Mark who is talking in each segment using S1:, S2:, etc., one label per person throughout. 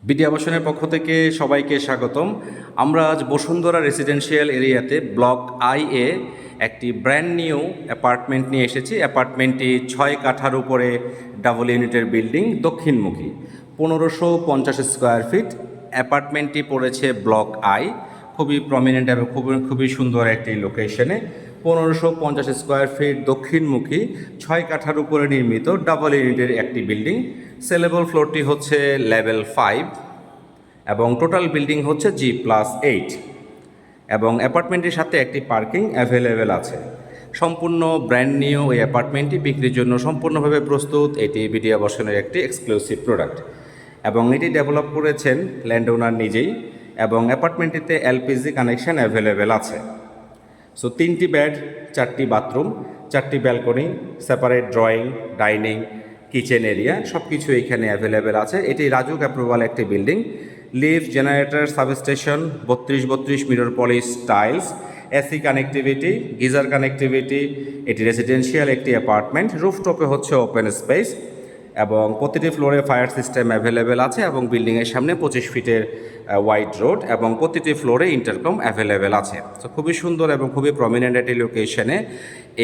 S1: BD আবাসনের পক্ষ থেকে সবাইকে স্বাগতম। আমরা আজ বসুন্ধরা রেসিডেন্সিয়াল এরিয়াতে ব্লক আই এ একটি ব্র্যান্ড নিউ অ্যাপার্টমেন্ট নিয়ে এসেছি। অ্যাপার্টমেন্টটি 6 কাঠার উপরে ডাবল ইউনিটের বিল্ডিং, দক্ষিণমুখী, 1550 স্কোয়ার ফিট। অ্যাপার্টমেন্টটি পড়েছে ব্লক আই, খুবই প্রমিনেন্ট এবং খুবই সুন্দর একটি লোকেশনে। 1550 স্কোয়ার ফিট দক্ষিণমুখী 6 কাঠার উপরে নির্মিত ডাবল ইউনিটের একটি বিল্ডিং। সেলেবল ফ্লোরটি হচ্ছে লেভেল 5 এবং টোটাল বিল্ডিং হচ্ছে G+8 এবং অ্যাপার্টমেন্টের সাথে একটি পার্কিং অ্যাভেলেবেল আছে। সম্পূর্ণ ব্র্যান্ড নিউ এই অ্যাপার্টমেন্টটি বিক্রির জন্য সম্পূর্ণভাবে প্রস্তুত। এটি বিডি আবাসনের একটি এক্সক্লুসিভ প্রোডাক্ট এবং এটি ডেভেলপ করেছেন ল্যান্ড ওনার নিজেই এবং অ্যাপার্টমেন্টটিতে এলপিজি কানেকশন অ্যাভেলেবেল আছে। সো 3টি বেড, 4টি বাথরুম, 4টি balcony, separate drawing, dining, kitchen area সব কিছু এখানে অ্যাভেলেবেল আছে। এটি রাজুক অ্যাপ্রুভাল একটি building. Lift, generator, substation, 32 mirror polish tiles, AC connectivity, geyser connectivity. এটি রেসিডেন্সিয়াল একটি অ্যাপার্টমেন্ট। রুফটপে হচ্ছে ওপেন স্পেস এবং প্রতিটি ফ্লোরে ফায়ার সিস্টেম অ্যাভেলেবেল আছে এবং বিল্ডিংয়ের সামনে 25 ফিটের ওয়াইড রোড এবং প্রতিটি ফ্লোরে ইন্টারকম অ্যাভেলেবেল আছে। তো খুবই সুন্দর এবং খুবই প্রমিনেন্ট একটি লোকেশনে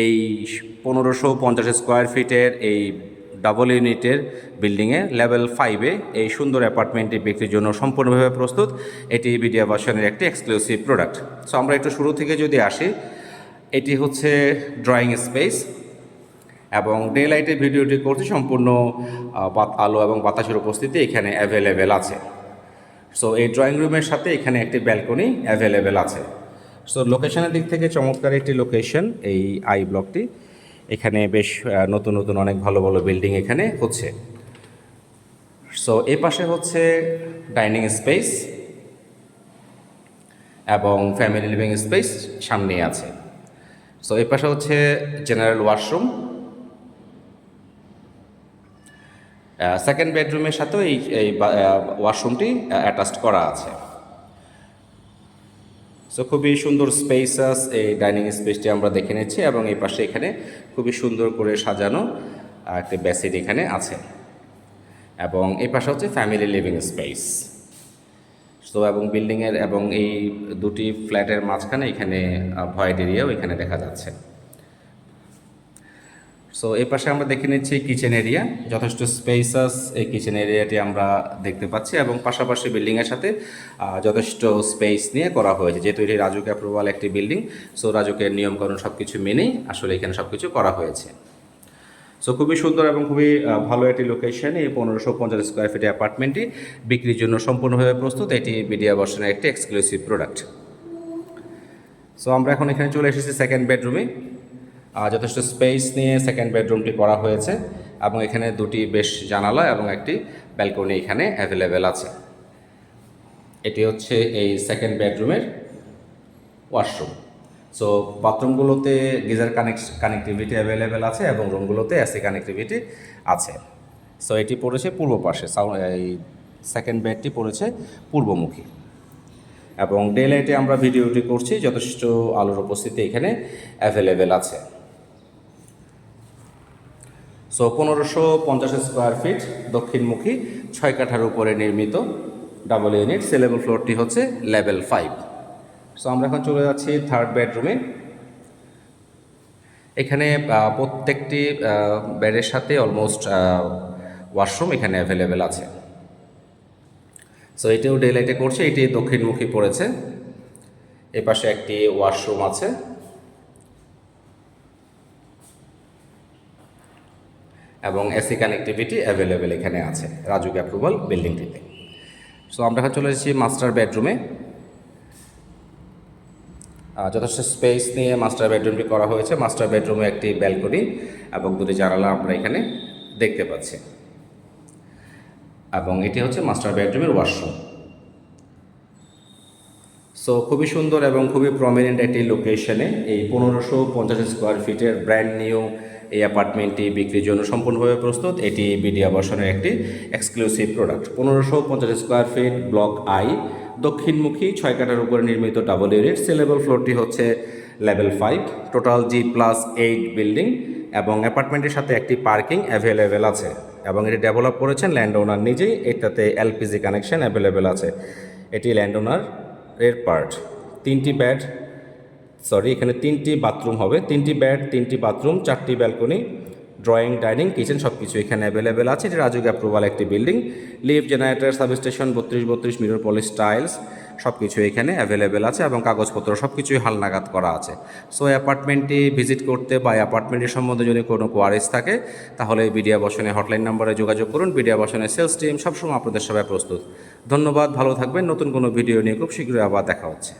S1: এই 1550 স্কোয়ার ফিটের এই ডাবল ইউনিটের বিল্ডিংয়ে লেভেল 5-এ এই সুন্দর অ্যাপার্টমেন্টটি বিক্রির জন্য সম্পূর্ণভাবে প্রস্তুত। এটি বিডি আবাসনের একটি এক্সক্লুসিভ প্রোডাক্ট। সো আমরা একটু শুরু থেকে যদি আসি, এটি হচ্ছে ড্রয়িং স্পেস এবং ডে লাইটের ভিডিওটি করছি। সম্পূর্ণ আলো এবং বাতাসের উপস্থিতি এখানে অ্যাভেলেবেল আছে। সো এই ড্রয়িং রুমের সাথে এখানে একটি ব্যালকনি অ্যাভেলেবেল আছে। সো লোকেশনের দিক থেকে চমৎকার একটি লোকেশন এই আই ব্লকটি। এখানে বেশ নতুন নতুন অনেক ভালো ভালো বিল্ডিং এখানে হচ্ছে। সো এ পাশে হচ্ছে ডাইনিং স্পেস এবং ফ্যামিলি লিভিং স্পেস সামনেই আছে। সো এ পাশে হচ্ছে জেনারেল ওয়াশরুম। সেকেন্ড বেডরুমের সাথেও এই ওয়াশরুমটি অ্যাটাচড করা আছে। সো খুবই সুন্দর স্পেসাস এই ডাইনিং স্পেসটি আমরা দেখে নিচ্ছি এবং এই পাশে এখানে খুবই সুন্দর করে সাজানো একটি বেসিন এখানে আছে এবং এই পাশে হচ্ছে ফ্যামিলি লিভিং স্পেস। সো এবং বিল্ডিংয়ের এবং এই দুটি ফ্ল্যাটের মাঝখানে এখানে ভয়েড এরিয়াও এখানে দেখা যাচ্ছে। সো এই পাশে আমরা দেখে নিচ্ছি কিচেন এরিয়া। যথেষ্ট স্পেসাস এই কিচেন এরিয়াটি আমরা দেখতে পাচ্ছি এবং পাশাপাশি বিল্ডিংয়ের সাথে যথেষ্ট স্পেস নিয়ে করা হয়েছে। যেহেতু এটি রাজুক অ্যাপ্রুভাল একটি বিল্ডিং, সো রাজুকের নিয়মকানুন সব কিছু মেনেই আসলে এখানে সব কিছু করা হয়েছে। সো খুবই সুন্দর এবং খুবই ভালো একটি লোকেশন। এই 1550 স্কোয়ার ফিটের অ্যাপার্টমেন্টটি বিক্রির জন্য সম্পূর্ণভাবে প্রস্তুত। এটি বিডি আবাসনের একটি এক্সক্লুসিভ প্রোডাক্ট। সো আমরা এখন এখানে চলে এসেছি সেকেন্ড বেডরুমে। যথেষ্ট স্পেস নিয়ে সেকেন্ড বেডরুমটি করা হয়েছে এবং এখানে দুটি বেশ জানালা এবং একটি ব্যালকনি এখানে অ্যাভেলেবেল আছে। এটি হচ্ছে এই সেকেন্ড বেডরুমের ওয়াশরুম। সো বাথরুমগুলোতে গিজার কানেক্টিভিটি অ্যাভেলেবেল আছে এবং রুমগুলোতে এসি কানেক্টিভিটি আছে। সো এটি পড়েছে পূর্ব পাশে, এই সেকেন্ড বেডটি পড়েছে পূর্বমুখী এবং ডে লাইটে আমরা ভিডিওটি করছি। যথেষ্ট আলোর উপস্থিতি এখানে অ্যাভেলেবেল আছে। সো 1550 স্কোয়ার ফিট দক্ষিণমুখী 6 কাঠার উপরে নির্মিত ডাবল ইউনিট। সেলেবল ফ্লোরটি হচ্ছে লেভেল 5। সো আমরা এখন চলে যাচ্ছি থার্ড বেডরুমে। এখানে প্রত্যেকটি বেডের সাথে অলমোস্ট ওয়াশরুম এখানে অ্যাভেলেবেল আছে। সো এটিও ডে লাইটে করছে। এটি দক্ষিণমুখী পড়েছে। এ পাশে একটি ওয়াশরুম আছে এবং এসি কানেক্টিভিটি অ্যাভেলেবেল এখানে আছে রাজুক অ্যাপ্রুভাল বিল্ডিংটিতে। সো আমরা এখন চলে এসেছি মাস্টার বেডরুমে। যথেষ্ট স্পেস নিয়ে মাস্টার বেডরুমটি করা হয়েছে। মাস্টার বেডরুমে একটি ব্যালকনি এবং দুটি জানালা আমরা এখানে দেখতে পাচ্ছি এবং এটি হচ্ছে মাস্টার বেডরুমের ওয়াশরুম। সো খুবই সুন্দর এবং খুবই প্রমিনেন্ট একটি লোকেশনে এই 1550 স্কোয়ার ফিটের ব্র্যান্ড নিউ এই অ্যাপার্টমেন্টটি বিক্রির জন্য সম্পূর্ণভাবে প্রস্তুত। এটি বিডি আবাসনের একটি exclusive product. 1550 square feet block I দক্ষিণমুখী 6 কাঠার উপরে নির্মিত ডাবল ইউনিট। সেলেবল ফ্লোরটি হচ্ছে লেভেল 5, টোটাল G+8 বিল্ডিং এবং অ্যাপার্টমেন্টের সাথে একটি পার্কিং অ্যাভেলেবেল আছে। এবং এটি ডেভেলপ করেছেন ল্যান্ড ওনার নিজেই। এটাতে এলপিজি কানেকশন অ্যাভেলেবেল আছে। এটি ল্যান্ড ওনারের পার্ট। এখানে 3টি বাথরুম হবে, 3টি বেড, 3টি বাথরুম, 4টি ব্যালকনি, ড্রয়িং, ডাইনিং, কিচেন সব কিছু এখানে অ্যাভেলেবেল আছে। এটি রাজুক অ্যাপ্রুভাল একটি building. Lift, generator, substation, 32 mirror polish tiles সব কিছু এখানে অ্যাভেলেবেল আছে এবং কাগজপত্র সব কিছুই হালনাগাদ করা আছে। সো অ্যাপার্টমেন্টটি ভিজিট করতে বা অ্যাপার্টমেন্টের সম্বন্ধে যদি কোনো কোয়ারিজ থাকে তাহলে বিডিয়া বসনে হটলাইন নম্বরে যোগাযোগ করুন। বিডিয়া বসনের সেলস টিম সবসময় আপনাদের সবাই প্রস্তুত। ধন্যবাদ, ভালো থাকবেন। নতুন কোনো ভিডিও নিয়ে খুব শীঘ্রই আবার দেখা হচ্ছে।